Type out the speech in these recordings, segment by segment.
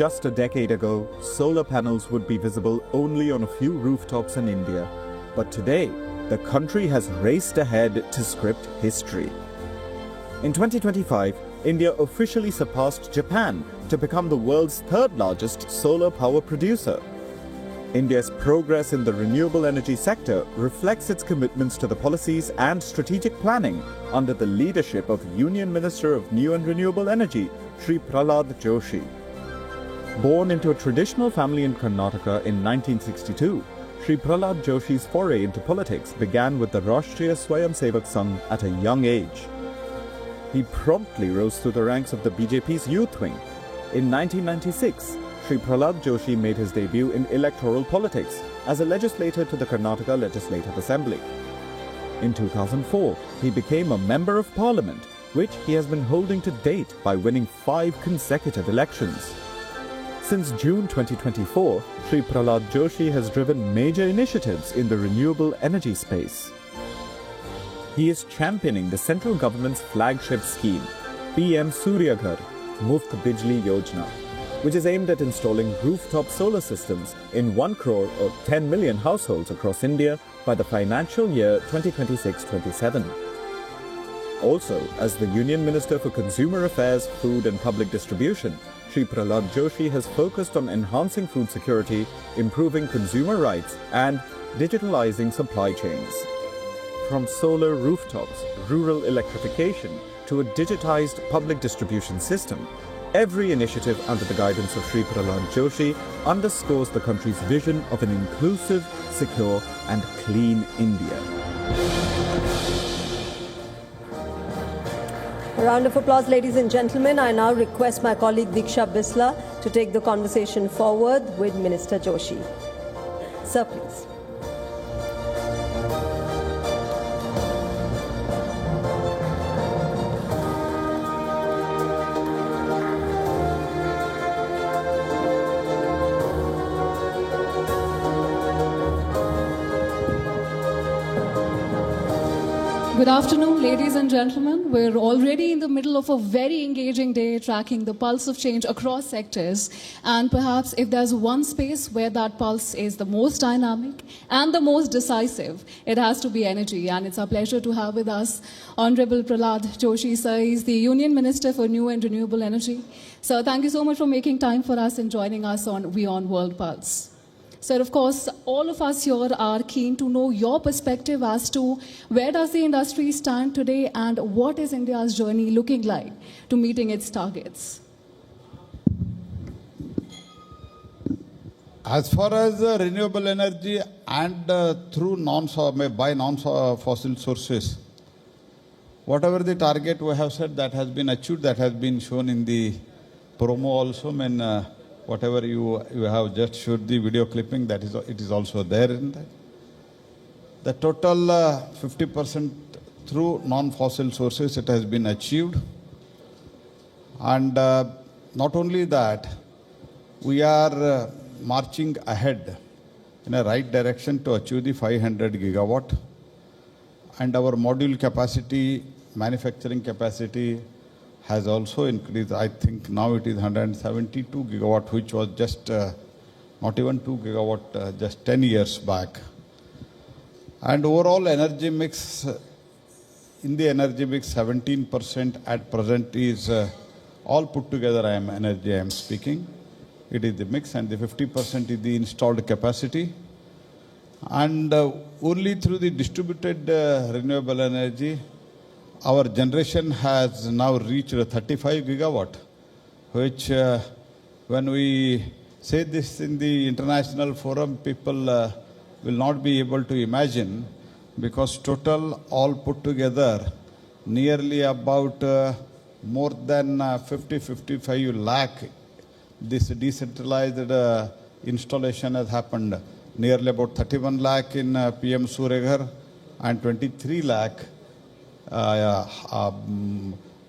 Just a decade ago, solar panels would be visible only on a few rooftops in India. But today, the country has raced ahead to script history. In 2025, India officially surpassed Japan to become the world's third largest solar power producer. India's progress in the renewable energy sector reflects its commitments to the policies and strategic planning under the leadership of Union Minister of New and Renewable Energy, Shri Prahlad Joshi. Born into a traditional family in Karnataka in 1962, Shri Prahlad Joshi's foray into politics began with the Rashtriya Swayamsevak Sangh at a young age. He promptly rose through the ranks of the BJP's youth wing. In 1996, Shri Prahlad Joshi made his debut in electoral politics as a legislator to the Karnataka Legislative Assembly. In 2004, he became a Member of Parliament, which he has been holding to date by winning 5 consecutive elections. Since June 2024, Shri Prahlad Joshi has driven major initiatives in the renewable energy space. He is championing the central government's flagship scheme, PM Surya Ghar Muft Bijli Yojana, which is aimed at installing rooftop solar systems in 1 crore or 10 million households across India by the financial year 2026-27. Also, as the Union Minister for Consumer Affairs, Food and Public Distribution, Shri Prahlad Joshi has focused on enhancing food security, improving consumer rights and digitalizing supply chains. From solar rooftops, rural electrification to a digitized public distribution system, every initiative under the guidance of Shri Prahlad Joshi underscores the country's vision of an inclusive, secure and clean India. A round of applause, ladies and gentlemen. I now request my colleague Diksha Bisla to take the conversation forward with Minister Joshi. Sir, please. Good afternoon, ladies and gentlemen. We're already in the middle of a very engaging day tracking the pulse of change across sectors. And perhaps if there's one space where that pulse is the most dynamic and the most decisive, it has to be energy. And it's our pleasure to have with us Honorable Prahlad Joshi, sir. He's the Union Minister for New and Renewable Energy. Sir, thank you so much for making time for us and joining us on WION World Pulse. Sir, of course, all of us here are keen to know your perspective as to where does the industry stand today and what is India's journey looking like to meeting its targets? As far as renewable energy and through non-fossil sources, whatever the target we have set that has been achieved, that has been shown in the promo also. Whatever you have just showed the video clipping, it is also there in that. The total 50% through non-fossil sources, it has been achieved. And not only that, we are marching ahead in a right direction to achieve the 500 gigawatt. And our module capacity, manufacturing capacity, has also increased. I think now it is 172 gigawatt, which was just not even 2 gigawatt just 10 years back. And overall energy mix, in the energy mix, 17% at present is all put together. I am speaking. It is the mix, and the 50% is the installed capacity. And only through the distributed renewable energy, our generation has now reached 35 gigawatt, which when we say this in the international forum, people will not be able to imagine, because total all put together nearly about more than 50-55 lakh this decentralized installation has happened. Nearly about 31 lakh in PM Surya Ghar and 23 lakh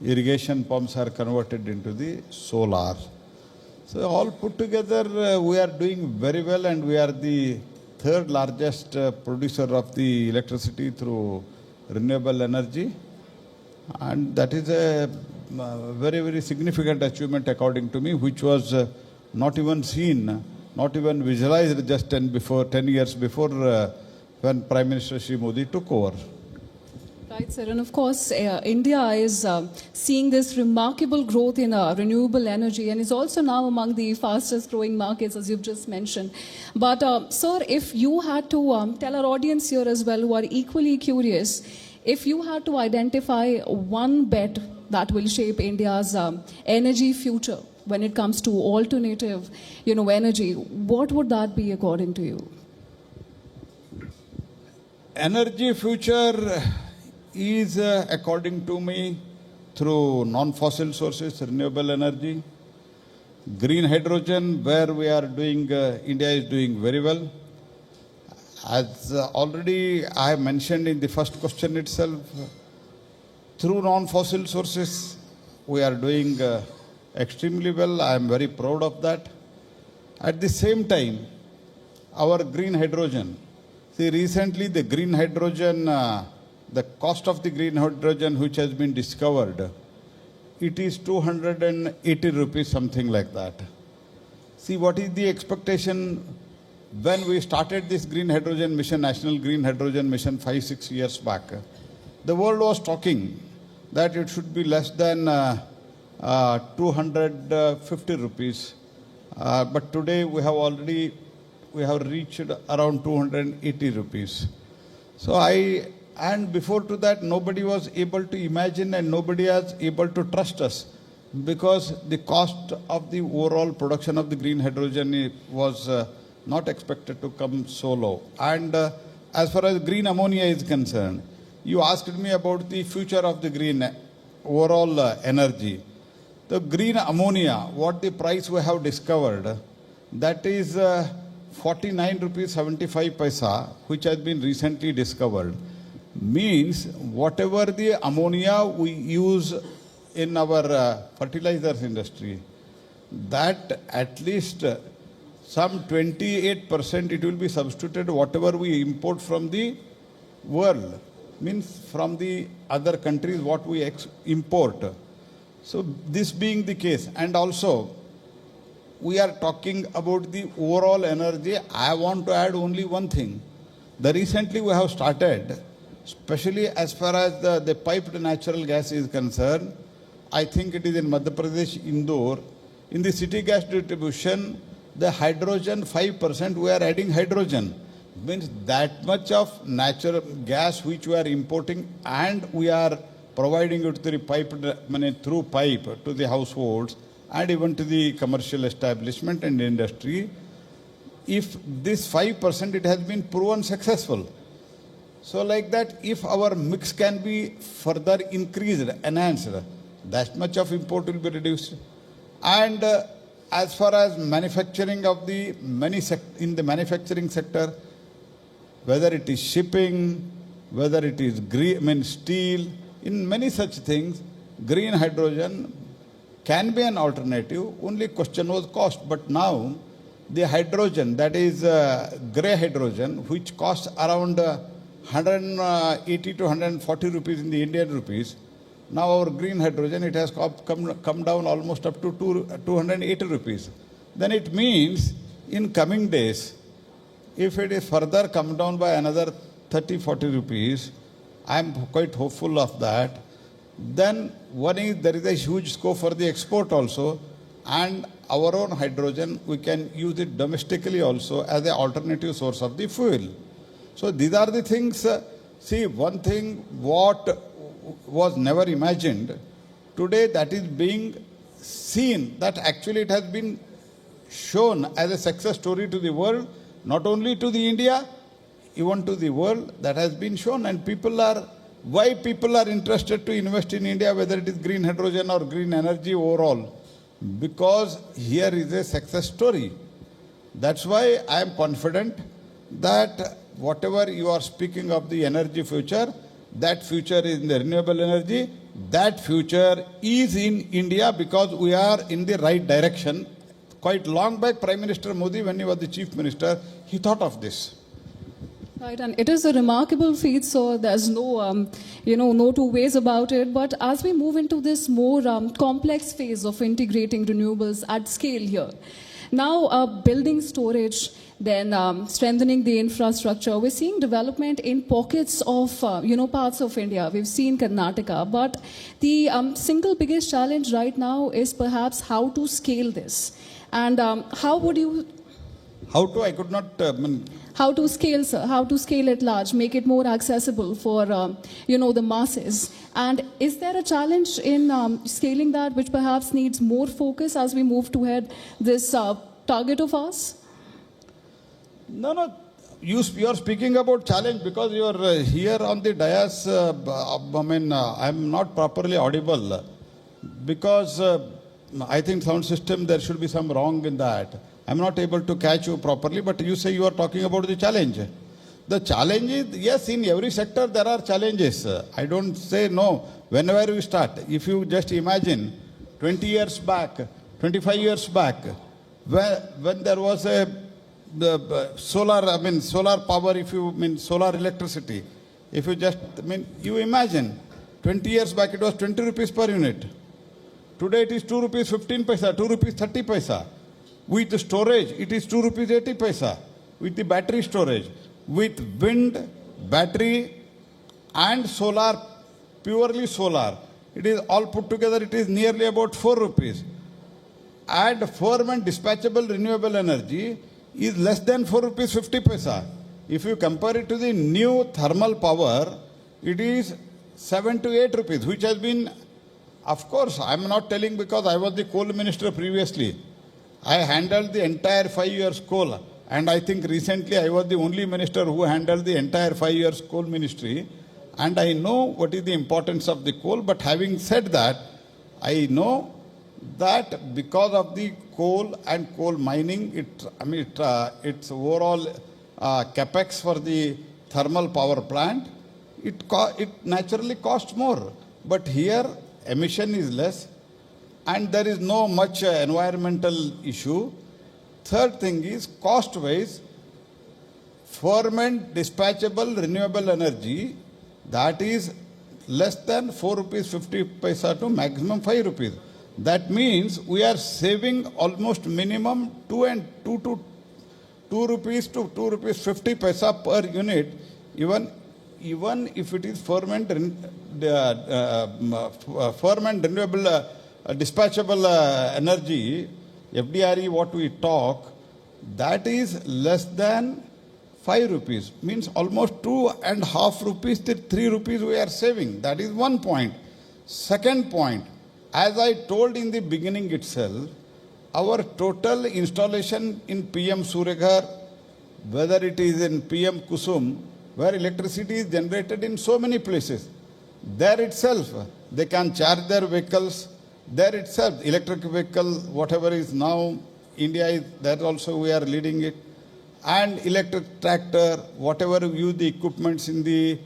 irrigation pumps are converted into the solar. So all put together, we are doing very well, and we are the third largest producer of the electricity through renewable energy. And that is a very, very significant achievement according to me, which was not even seen, not even visualized just 10 years before when Prime Minister Shri Modi took over. Right, sir. And of course, India is seeing this remarkable growth in renewable energy and is also now among the fastest growing markets, as you've just mentioned. But, sir, if you had to tell our audience here as well, who are equally curious, if you had to identify one bet that will shape India's energy future when it comes to alternative, energy, what would that be according to you? Energy future is, according to me, through non-fossil sources, renewable energy, green hydrogen, where we are doing, India is doing very well. As already I mentioned in the first question itself, through non-fossil sources, we are doing extremely well. I am very proud of that. At the same time, our green hydrogen, see, recently the green hydrogen, the cost of the green hydrogen which has been discovered, it is 280 rupees, something like that. See, what is the expectation when we started this green hydrogen mission, National Green Hydrogen Mission 5-6 years back? The world was talking that it should be less than 250 rupees. But today we have reached around 280 rupees. And before to that, nobody was able to imagine and nobody was able to trust us because the cost of the overall production of the green hydrogen was not expected to come so low. And as far as green ammonia is concerned, you asked me about the future of the green overall energy. The green ammonia, what the price we have discovered, that is 49 rupees 75 paisa, which has been recently discovered. Means whatever the ammonia we use in our fertilizers industry, that at least some 28% it will be substituted whatever we import from the world, means from the other countries what we import. So this being the case, and also we are talking about the overall energy, I want to add only one thing. Recently we have started, especially as far as the piped natural gas is concerned, I think it is in Madhya Pradesh, Indore. In the city gas distribution, the hydrogen 5%, we are adding hydrogen. Means that much of natural gas which we are importing and we are providing it through pipe to the households and even to the commercial establishment and industry. If this 5%, it has been proven successful. So like that, if our mix can be further increased, enhanced, that much of import will be reduced. And as far as manufacturing of the in the manufacturing sector, whether it is shipping, whether it is steel, in many such things, green hydrogen can be an alternative. Only question was cost. But now, the hydrogen, that is grey hydrogen, which costs around 180 to 140 rupees in the Indian rupees. Now our green hydrogen, it has come down almost up to 280 rupees. Then it means in coming days, if it is further come down by another 30-40 rupees, I am quite hopeful of that. Then one is there is a huge scope for the export also, and our own hydrogen, we can use it domestically also as an alternative source of the fuel. So these are the things. See, one thing what was never imagined, today that is being seen, that actually it has been shown as a success story to the world, not only to the India, even to the world, that has been shown. And why people are interested to invest in India, whether it is green hydrogen or green energy overall? Because here is a success story. That's why I am confident that whatever you are speaking of the energy future, that future is in the renewable energy. That future is in India because we are in the right direction. Quite long back, Prime Minister Modi, when he was the Chief Minister, he thought of this. Right, and it is a remarkable feat, so there's no, no two ways about it. But as we move into this more complex phase of integrating renewables at scale here, Now, building storage, then strengthening the infrastructure. We're seeing development in pockets of, parts of India. We've seen Karnataka. But the single biggest challenge right now is perhaps how to scale this. And how would you... How to? I could not... How to scale, sir? How to scale it large, make it more accessible for, the masses? And is there a challenge in scaling that which perhaps needs more focus as we move toward this target of ours? No. You are speaking about challenge because you are here on the dais. I'm not properly audible because I think sound system, there should be some wrong in that. I'm not able to catch you properly, but you say you are talking about the challenge. The challenge is, yes, in every sector there are challenges. I don't say no. Whenever we start, if you just imagine 20 years back, 25 years back, when there was solar power, if you mean solar electricity, if you just, you imagine, 20 years back it was 20 rupees per unit. Today it is 2 rupees 15 paisa, 2 rupees 30 paisa. With the storage, it is 2 rupees 80 paisa. With the battery storage, with wind, battery and solar, purely solar, it is all put together, it is nearly about 4 rupees. Add firm and dispatchable renewable energy is less than 4 rupees 50 paisa. If you compare it to the new thermal power, it is 7 to 8 rupees, which has been, of course, I am not telling because I was the coal minister previously. I handled the entire 5 years coal, and I think recently I was the only minister who handled the entire 5 years coal ministry, and I know what is the importance of the coal. But having said that, I know that because of the coal and coal mining, its overall capex for the thermal power plant, it naturally costs more. But here emission is less, and there is no much environmental issue. Third thing is cost-wise, firm and dispatchable renewable energy, that is less than 4 rupees 50 paisa to maximum 5 rupees. That means we are saving almost minimum 2 rupees to 2 rupees 50 paisa per unit, even if it is firm and renewable dispatchable energy, FDRE, what we talk, that is less than 5 rupees. Means almost 2.5 rupees to 3 rupees we are saving. That is one point. Second point, as I told in the beginning itself, our total installation in PM Suryaghar, whether it is in PM Kusum, where electricity is generated in so many places, there itself they can charge their vehicles. There itself, electric vehicle, whatever is now, India is, that also we are leading it. And electric tractor, whatever you use the equipments in the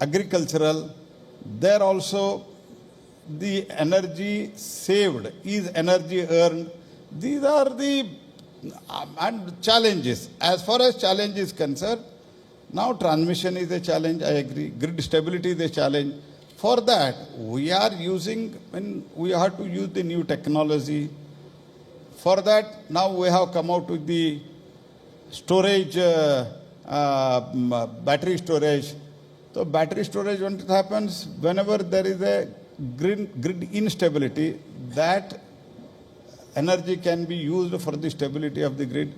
agricultural, there also the energy saved is energy earned. These are the and challenges. As far as challenge is concerned, now transmission is a challenge, I agree. Grid stability is a challenge. For that, we are using, we have to use the new technology. For that, now we have come out with the storage, battery storage. So battery storage, when it happens, whenever there is a grid instability, that energy can be used for the stability of the grid.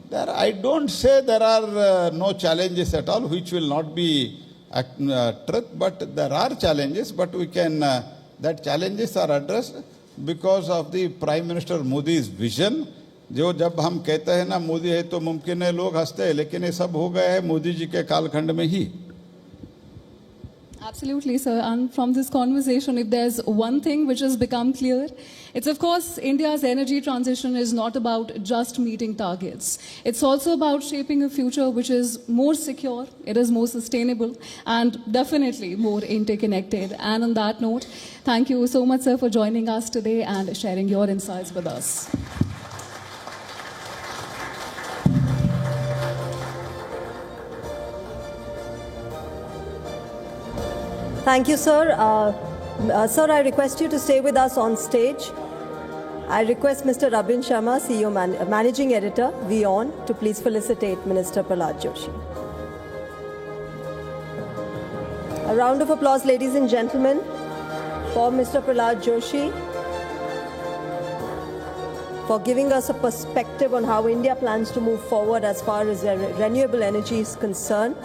There, I don't say there are no challenges at all, which will not be truth, but there are challenges, but we can, that challenges are addressed because of the Prime Minister Modi's vision. जो जब हम कहते हैं ना मोदी है तो मुमकिन है, लोग हंसते हैं, लेकिन ये सब हो गया है मोदी जी के कालखंड में ही. Absolutely, sir. And from this conversation, if there's one thing which has become clear, it's of course India's energy transition is not about just meeting targets. It's also about shaping a future which is more secure, it is more sustainable, and definitely more interconnected. And on that note, thank you so much, sir, for joining us today and sharing your insights with us. Thank you, sir. Sir, I request you to stay with us on stage. I request Mr. Rabin Sharma, CEO Managing Editor, WION, to please felicitate Minister Prahlad Joshi. A round of applause, ladies and gentlemen, for Mr. Prahlad Joshi, for giving us a perspective on how India plans to move forward as far as renewable energy is concerned.